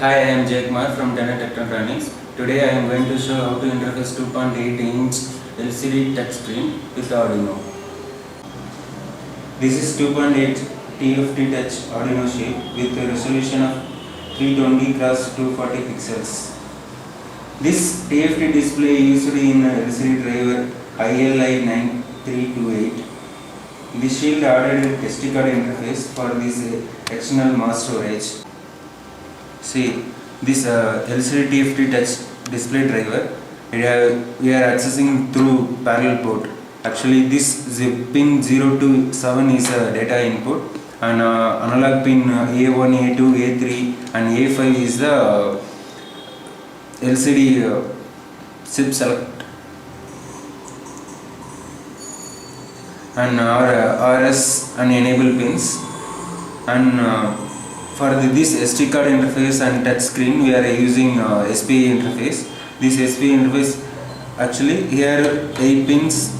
Hi, I am Jaykumar from Tenet Technetronics. Today I am going to show how to interface 2.8-inch LCD touchscreen with Arduino. This is 2.8 TFT touch Arduino chip with a resolution of 320 x 240 pixels. This TFT display used in LCD driver ILI9328. This shield added SD card interface for this external mass storage. See, this LCD TFT touch display driver we are accessing through parallel port. Actually, this pin 0 to 7 is data input, and analog pin A1, A2, A3 and A5 is the LCD chip select, and RS and enable pins. And for this SD card interface and touch screen, we are using SPI interface. This SPI interface, actually here 8 pins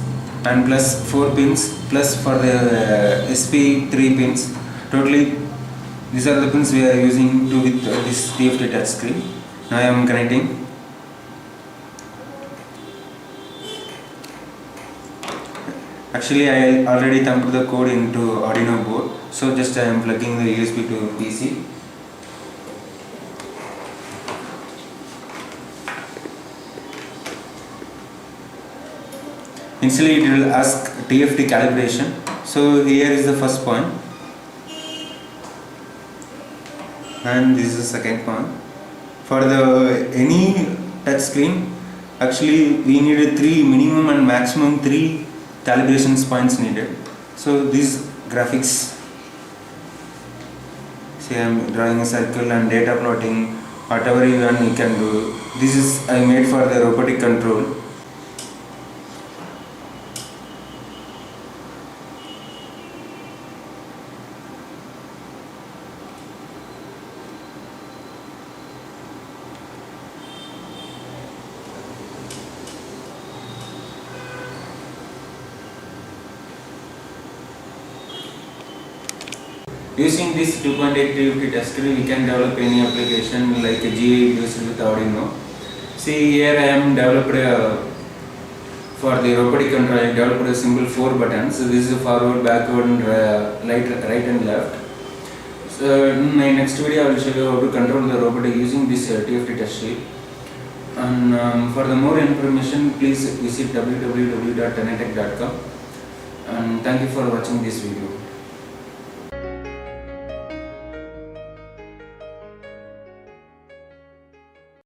and plus 4 pins plus for the SPI 3 pins. Totally these are the pins we are using to with this TFT touch screen. Now I am connecting. Actually, I already thumbed the code into Arduino board, so just I am plugging the USB to PC. Initially, it will ask TFT calibration. So here is the first point, and this is the second point. For the any touch screen, actually we need 3 minimum and maximum 3 calibration points needed. So these graphics, see, I am drawing a circle and data plotting, whatever you want you can do. This is I made for the robotic control. Using this 2.8 TFT touch screen, we can develop any application like a GUI based with Arduino. See, here I am developed for the robotic control. I developed a simple 4 buttons. So this is forward, backward, and right and left. So in my next video, I will show you how to control the robot using this TFT touch chip. And for the more information, please visit www.tenettech.com. And thank you for watching this video.